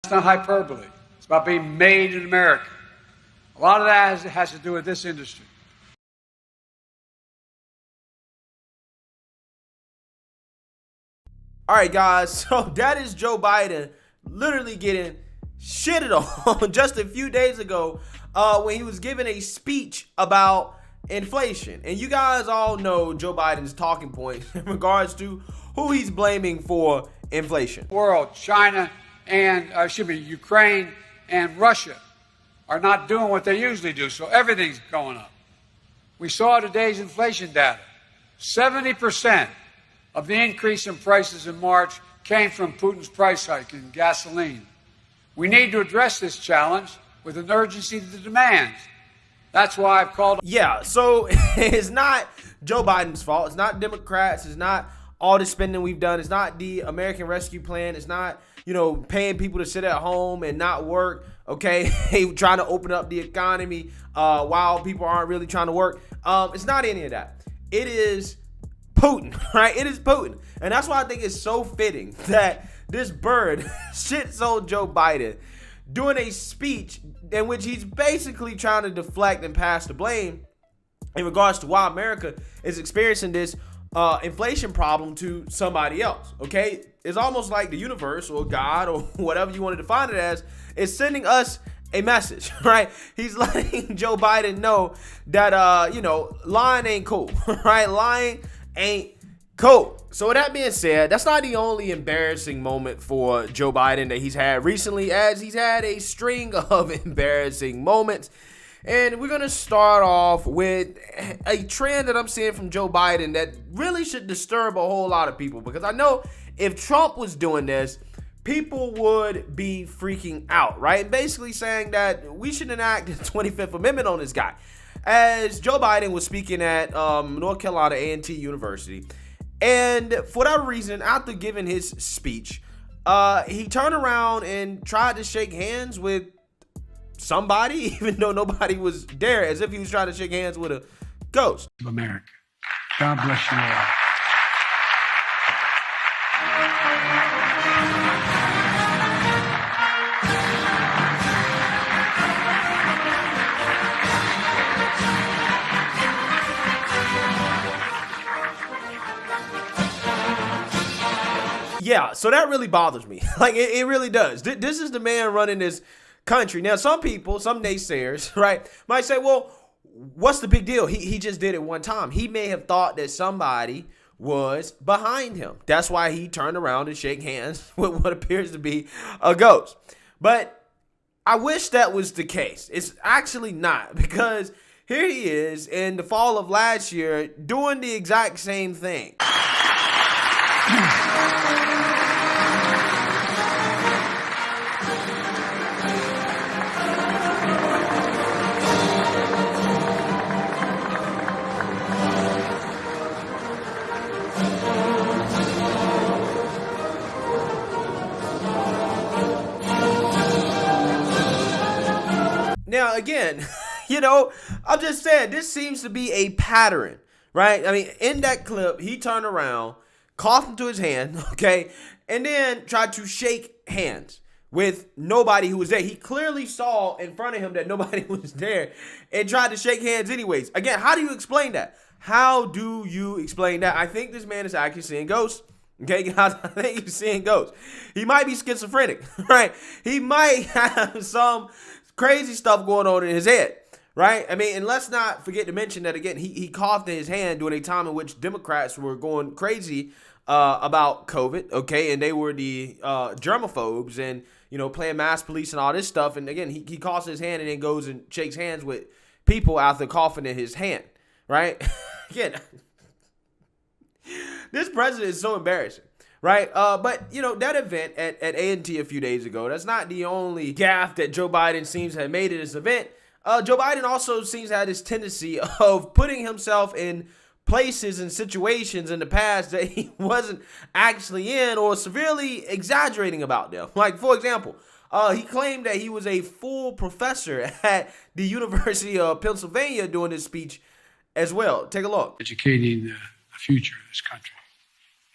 It's not hyperbole. It's about being made in America. A lot of that has to do with this industry. All right, guys, so that is Joe Biden literally getting shitted on just a few days ago when he was giving a speech about inflation. And you guys all know Joe Biden's talking points in regards to who he's blaming for inflation. World, China and, Ukraine and Russia are not doing what they usually do, so everything's going up. We saw today's inflation data. 70% of the increase in prices in March came from Putin's price hike in gasoline. We need to address this challenge with an urgency that demands. That's why I've called. Yeah, so it's not Joe Biden's fault. It's not Democrats. It's not all the spending we've done. It's not the American Rescue Plan. It's not, paying people to sit at home and not work. Okay, trying to open up the economy while people aren't really trying to work. It's not any of that. It is Putin, right? It is Putin. And that's why I think it's so fitting that this bird shits on Joe Biden doing a speech in which he's basically trying to deflect and pass the blame in regards to why America is experiencing this inflation problem to somebody else, okay? It's almost like the universe or God or whatever you want to define it as is sending us a message, right? He's letting Joe Biden know that, lying ain't cool, right? Lying ain't cool. So with that being said, that's not the only embarrassing moment for Joe Biden that he's had recently, as he's had a string of embarrassing moments. And we're going to start off with a trend that I'm seeing from Joe Biden that really should disturb a whole lot of people, because I know if Trump was doing this, people would be freaking out, right? Basically saying that we should enact the 25th Amendment on this guy. As Joe Biden was speaking at North Carolina A&T University, and for that reason, after giving his speech, he turned around and tried to shake hands with somebody, even though nobody was there, as if he was trying to shake hands with a ghost. Of America. God bless you all. Yeah, so that really bothers me. Like, it really does. This is the man running this country. Now, some people, some naysayers, right, might say, well, what's the big deal? He just did it one time. He may have thought that somebody was behind him. That's why he turned around and shook hands with what appears to be a ghost. But I wish that was the case. It's actually not, because here he is in the fall of last year doing the exact same thing. Now, again, I'm just saying, this seems to be a pattern, right? I mean, in that clip, he turned around, coughed into his hand, okay, and then tried to shake hands with nobody who was there. He clearly saw in front of him that nobody was there and tried to shake hands anyways. Again, how do you explain that? How do you explain that? I think this man is actually seeing ghosts. Okay, guys, I think he's seeing ghosts. He might be schizophrenic, right? He might have some crazy stuff going on in his head, right? I mean, and let's not forget to mention that, again, he coughed in his hand during a time in which Democrats were going crazy about COVID, okay? And they were the germaphobes and, playing mass police and all this stuff. And again, he coughs in his hand and then goes and shakes hands with people after coughing in his hand, right? Again, this president is so embarrassing. Right. But, that event at A&T a few days ago, that's not the only gaffe that Joe Biden seems to have made at this event. Joe Biden also seems to have this tendency of putting himself in places and situations in the past that he wasn't actually in, or severely exaggerating about them. Like, for example, he claimed that he was a full professor at the University of Pennsylvania during his speech as well. Take a look. Educating the future of this country.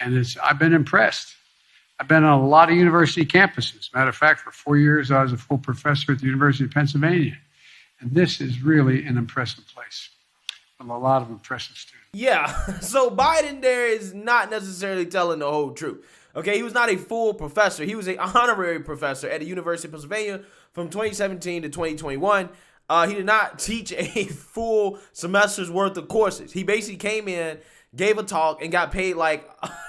And I've been impressed. I've been on a lot of university campuses. Matter of fact, for 4 years, I was a full professor at the University of Pennsylvania. And this is really an impressive place with a lot of impressive students. Yeah, so Biden there is not necessarily telling the whole truth. Okay, he was not a full professor. He was an honorary professor at the University of Pennsylvania from 2017 to 2021. He did not teach a full semester's worth of courses. He basically came in, gave a talk, and got paid like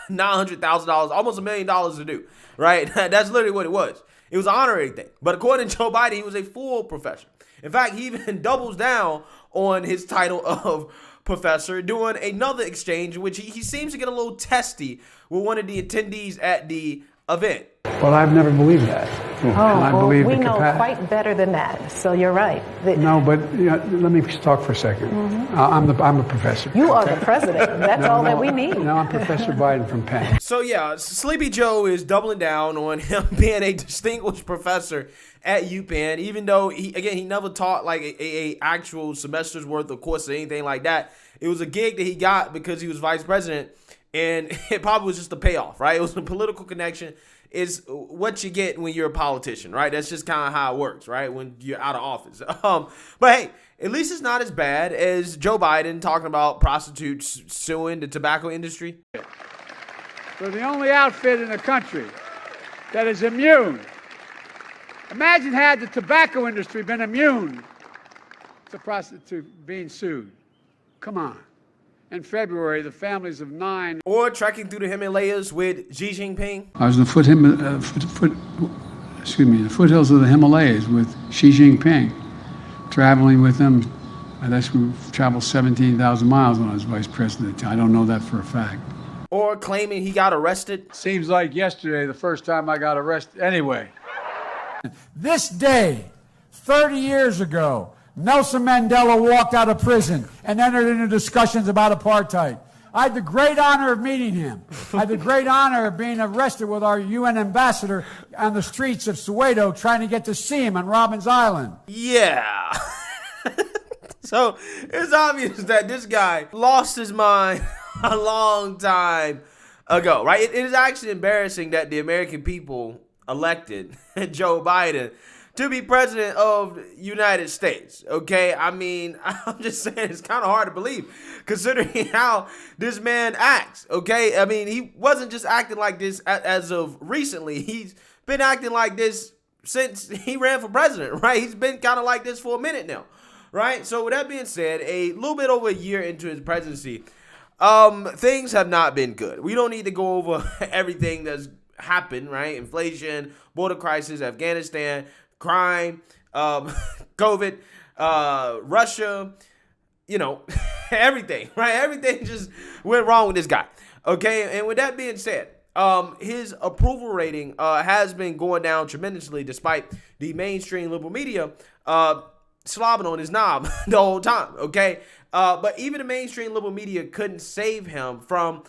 $900,000, almost $1 million to do, right? That's literally what it was. It was an honorary thing. But according to Joe Biden, he was a full professor. In fact, he even doubles down on his title of professor, doing another exchange in which he seems to get a little testy with one of the attendees at the event. Well, I've never believed that. We know quite better than that, so you're right. No, but let me talk for a second. I'm a professor. You are the president. That's all that we need. No, I'm Professor Biden from Penn. So yeah, Sleepy Joe is doubling down on him being a distinguished professor at UPenn, even though he never taught like a actual semester's worth of course or anything like that. It was a gig that he got because he was vice president, and it probably was just a payoff, right? It was a political connection. Is what you get when you're a politician, right? That's just kind of how it works, right? When you're out of office. But hey, at least it's not as bad as Joe Biden talking about prostitutes suing the tobacco industry. We're the only outfit in the country that is immune. Imagine had the tobacco industry been immune to prostitute being sued. Come on. In February, the families of 9... Or trekking through the Himalayas with Xi Jinping. I was in the foothills of the Himalayas with Xi Jinping, traveling with him. We traveled 17,000 miles when I was vice president. I don't know that for a fact. Or claiming he got arrested. Seems like yesterday, the first time I got arrested. Anyway. This day, 30 years ago, Nelson Mandela walked out of prison and entered into discussions about apartheid. I had the great honor of meeting him. I had the great honor of being arrested with our UN ambassador on the streets of Soweto trying to get to see him on Robbins Island. Yeah. So it's obvious that this guy lost his mind a long time ago, right? It is actually embarrassing that the American people elected Joe Biden to be president of the United States, okay? I mean, I'm just saying it's kind of hard to believe considering how this man acts, okay? I mean, he wasn't just acting like this as of recently. He's been acting like this since he ran for president, right? He's been kind of like this for a minute now, right? So with that being said, a little bit over a year into his presidency, things have not been good. We don't need to go over everything that's happened, right? Inflation, border crisis, Afghanistan, crime, COVID, Russia, everything, right? Everything just went wrong with this guy, okay? And with that being said, his approval rating has been going down tremendously despite the mainstream liberal media slobbing on his knob the whole time, okay? But even the mainstream liberal media couldn't save him from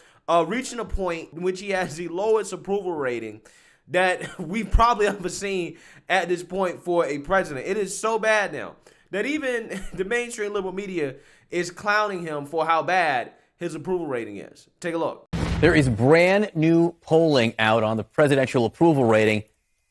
reaching a point in which he has the lowest approval rating that we've probably ever seen at this point for a president. It is so bad now that even the mainstream liberal media is clowning him for how bad his approval rating is. Take a look. There is brand new polling out on the presidential approval rating,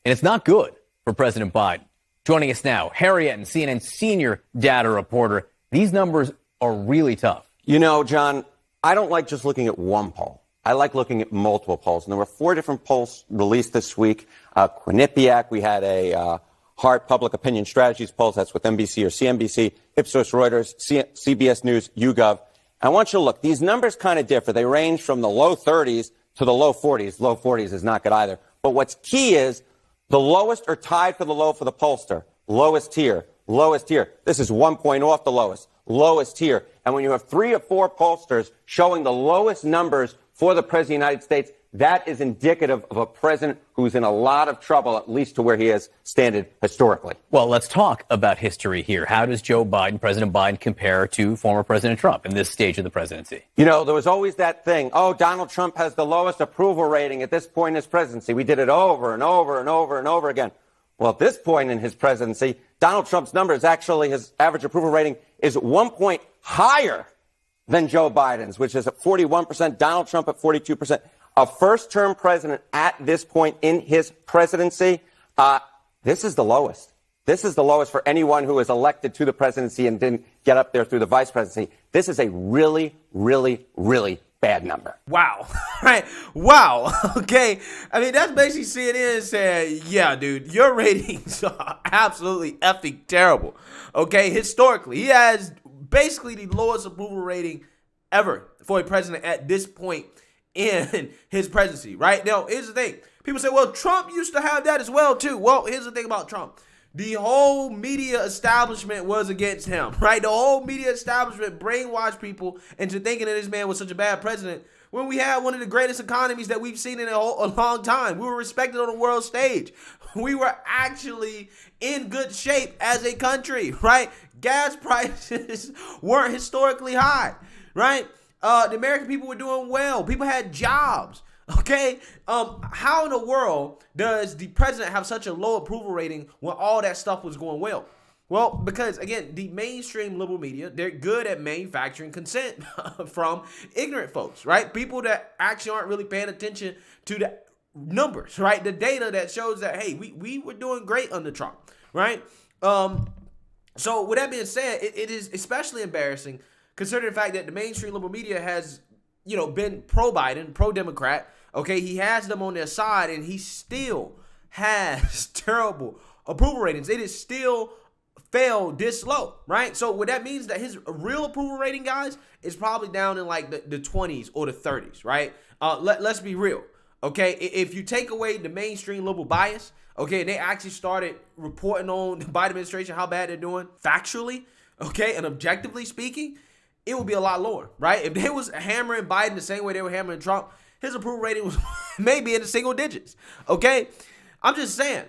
and it's not good for President Biden. Joining us now, Harry Etten, CNN senior data reporter. These numbers are really tough. John, I don't like just looking at one poll. I like looking at multiple polls. And there were 4 different polls released this week. Quinnipiac, we had a Hart Public Opinion Strategies polls. That's with NBC or CNBC, Ipsos Reuters, CBS News, YouGov. I want you to look. These numbers kind of differ. They range from the low 30s to the low 40s. Low 40s is not good either. But what's key is the lowest are tied for the low for the pollster. Lowest tier. Lowest tier. This is 1 point off the lowest. Lowest tier. And when you have 3 or 4 pollsters showing the lowest numbers for the President of the United States, that is indicative of a president who's in a lot of trouble, at least to where he has standed historically. Well, let's talk about history here. How does President Biden, compare to former President Trump in this stage of the presidency? There was always that thing, Donald Trump has the lowest approval rating at this point in his presidency. We did it over and over and over and over again. Well, at this point in his presidency, Donald Trump's numbers, actually his average approval rating is 1 point higher than Joe Biden's, which is at 41%, Donald Trump at 42%. a first-term president at this point in his presidency, this is the lowest. This is the lowest for anyone who was elected to the presidency and didn't get up there through the vice presidency. This is a really, really, really bad number. Wow. Right. Wow. Okay. I mean, that's basically CNN saying, yeah, dude, your ratings are absolutely effing terrible. Okay. Historically, he has basically the lowest approval rating ever for a president at this point in his presidency. Right. Now, here's the thing. People say, well, Trump used to have that as well, too. Well, here's the thing about Trump. The whole media establishment was against him, right? The whole media establishment brainwashed people into thinking that this man was such a bad president when we had one of the greatest economies that we've seen in a long time. We were respected on the world stage. We were actually in good shape as a country, right? Gas prices weren't historically high, right? The American people were doing well. People had jobs. Okay, how in the world does the president have such a low approval rating when all that stuff was going well? Well, because, again, the mainstream liberal media, they're good at manufacturing consent from ignorant folks, right? People that actually aren't really paying attention to the numbers, right? The data that shows that, hey, we were doing great under Trump, right? So with that being said, it is especially embarrassing considering the fact that the mainstream liberal media has, you know, been pro-Biden, pro-Democrat. Okay, he has them on their side, and he still has terrible approval ratings. It is still failed this low, right? So what that means that his real approval rating, guys, is probably down in like the 20s or the 30s, right? Let's be real, okay? If you take away the mainstream liberal bias, okay, and they actually started reporting on the Biden administration, how bad they're doing, factually, okay, and objectively speaking, it would be a lot lower, right? If they was hammering Biden the same way they were hammering Trump, his approval rating was maybe in the single digits, okay? I'm just saying,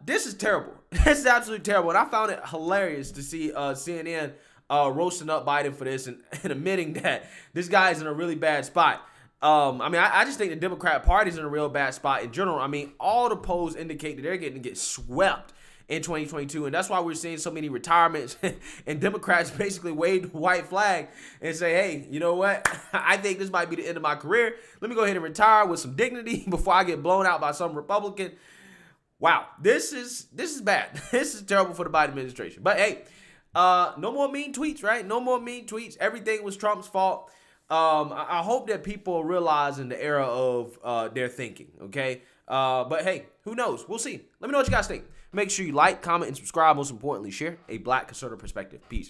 this is terrible. This is absolutely terrible. And I found it hilarious to see CNN roasting up Biden for this and admitting that this guy is in a really bad spot. I just think the Democrat Party's in a real bad spot in general. I mean, all the polls indicate that they're getting to get swept in 2022, and that's why we're seeing so many retirements and Democrats basically wave the white flag and say, hey, you know what? I think this might be the end of my career. Let me go ahead and retire with some dignity before I get blown out by some Republican. Wow, this is bad. This is terrible for the Biden administration. But hey, no more mean tweets, right? No more mean tweets. Everything was Trump's fault. I hope that people realize in the era of their thinking, okay? But hey, who knows? We'll see. Let me know what you guys think. Make sure you like, comment, and subscribe. Most importantly, share a Black conservative perspective. Peace.